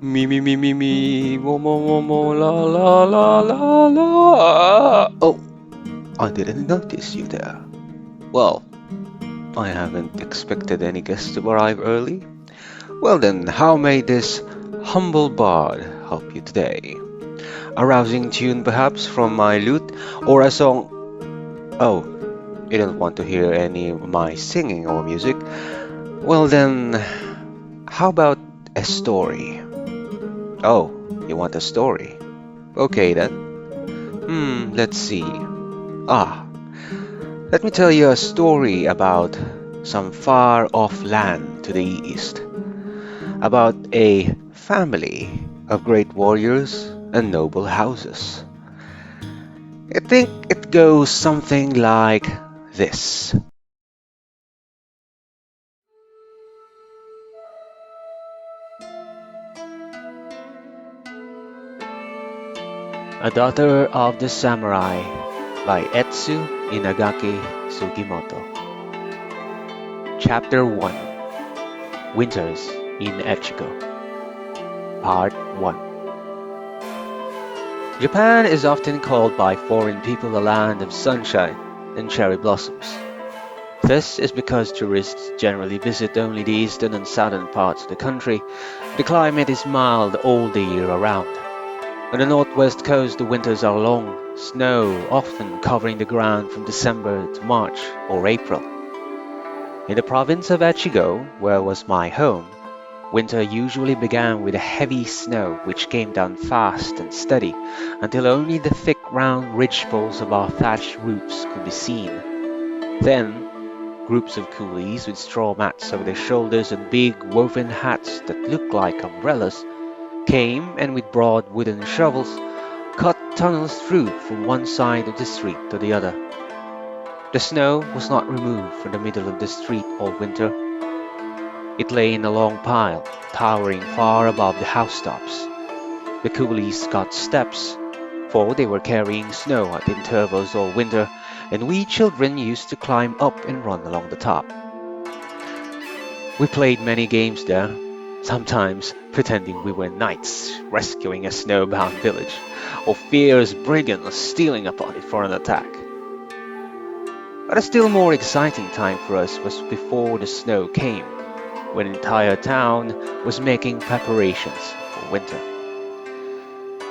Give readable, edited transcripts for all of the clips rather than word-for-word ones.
Mo, la, la, la, la, la. Oh, I didn't notice you there. Well, I haven't expected any guests to arrive early. Well then, how may this humble bard help you today? A rousing tune perhaps from my lute, or a song? Oh, you don't want to hear any of my singing or music? Well then, how about a story? Oh, you want a story? Okay then. Let's see. Ah, let me tell you a story about some far off land to the east, about a family of great warriors and noble houses. I think it goes something like this. A Daughter of the Samurai by Etsu Inagaki Sugimoto. Chapter 1. Winters in Echigo. Part 1. Japan is often called by foreign people a land of sunshine and cherry blossoms. This is because tourists generally visit only the eastern and southern parts of the country. The climate is mild all the year around. On the northwest coast, the winters are long, snow often covering the ground from December to March or April. In the province of Echigo, where was my home, winter usually began with a heavy snow which came down fast and steady until only the thick round ridgepoles of our thatched roofs could be seen. Then, groups of coolies with straw mats over their shoulders and big woven hats that looked like umbrellas came and with broad wooden shovels cut tunnels through from one side of the street to the other. The snow was not removed from the middle of the street all winter. It lay in a long pile, towering far above the housetops. The coolies got steps, for they were carrying snow at intervals all winter, and we children used to climb up and run along the top. We played many games there, sometimes pretending we were knights rescuing a snowbound village, or fierce brigands stealing upon it for an attack. But a still more exciting time for us was before the snow came, when the entire town was making preparations for winter.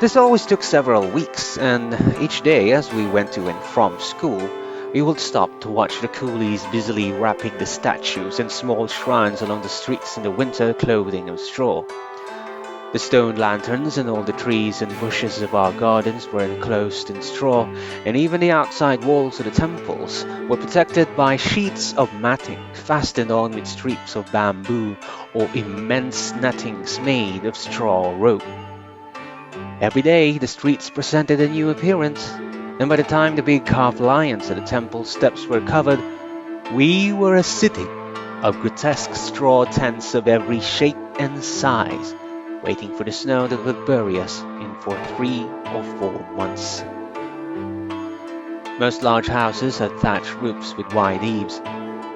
This always took several weeks, and each day as we went to and from school, we would stop to watch the coolies busily wrapping the statues and small shrines along the streets in the winter clothing of straw. The stone lanterns and all the trees and bushes of our gardens were enclosed in straw, and even the outside walls of the temples were protected by sheets of matting fastened on with strips of bamboo or immense nettings made of straw rope. Every day the streets presented a new appearance, and by the time the big carved lions at the temple steps were covered, we were a city of grotesque straw tents of every shape and size, waiting for the snow that would bury us in for 3 or 4 months. Most large houses had thatched roofs with wide eaves,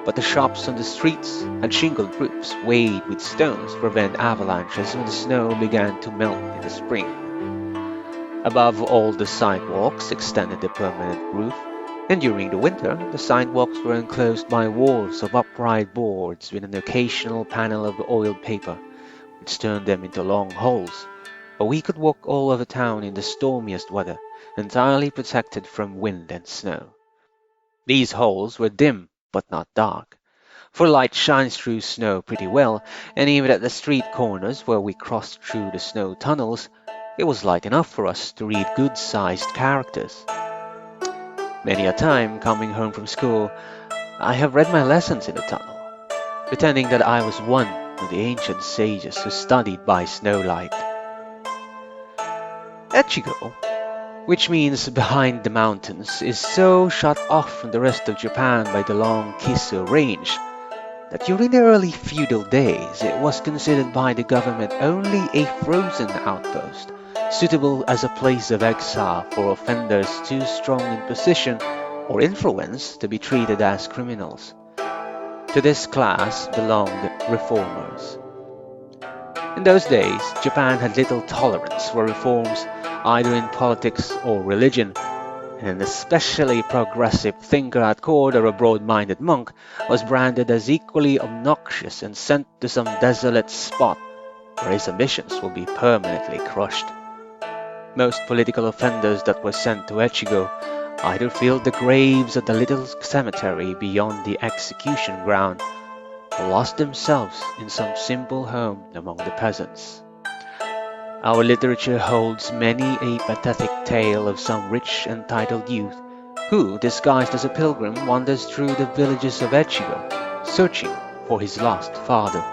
but the shops on the streets had shingled roofs weighted with stones to prevent avalanches when the snow began to melt in the spring. Above all the sidewalks extended the permanent roof, and during the winter the sidewalks were enclosed by walls of upright boards with an occasional panel of oiled paper, which turned them into long holes, but we could walk all over town in the stormiest weather, entirely protected from wind and snow. These holes were dim, but not dark, for light shines through snow pretty well, and even at the street corners where we crossed through the snow tunnels, it was light enough for us to read good-sized characters. Many a time, coming home from school, I have read my lessons in the tunnel, pretending that I was one of the ancient sages who studied by snowlight. Echigo, which means behind the mountains, is so shut off from the rest of Japan by the long Kisu Range that during the early feudal days it was considered by the government only a frozen outpost, suitable as a place of exile for offenders too strong in position or influence to be treated as criminals. To this class belonged reformers. In those days, Japan had little tolerance for reforms, either in politics or religion, and an especially progressive thinker at court or a broad-minded monk was branded as equally obnoxious and sent to some desolate spot where his ambitions would be permanently crushed. Most political offenders that were sent to Echigo either filled the graves of the little cemetery beyond the execution ground or lost themselves in some simple home among the peasants. Our literature holds many a pathetic tale of some rich and titled youth who, disguised as a pilgrim, wanders through the villages of Echigo, searching for his lost father.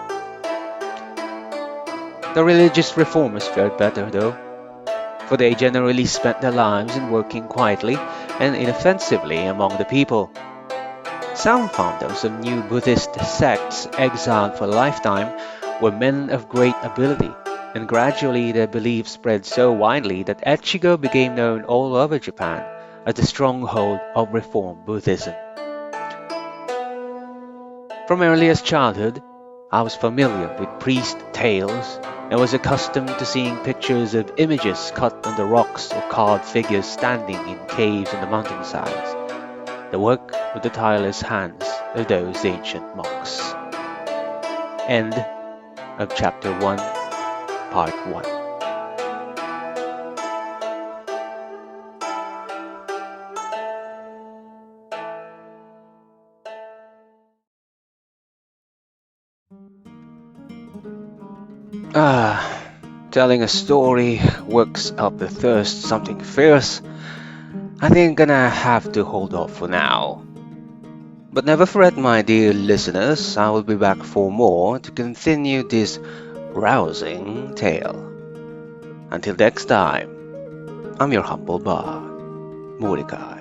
The religious reformers fared better, though, for they generally spent their lives in working quietly and inoffensively among the people. Some founders of new Buddhist sects exiled for a lifetime were men of great ability, and gradually their beliefs spread so widely that Echigo became known all over Japan as the stronghold of Reform Buddhism. From earliest childhood, I was familiar with priest tales and was accustomed to seeing pictures of images cut on the rocks or carved figures standing in caves on the mountainsides, the work of the tireless hands of those ancient monks. End of Chapter 1, Part 1. Telling a story works up the thirst something fierce. I think I'm gonna have to hold off for now. But never fret, my dear listeners, I will be back for more to continue this rousing tale. Until next time, I'm your humble bard, Mordecai.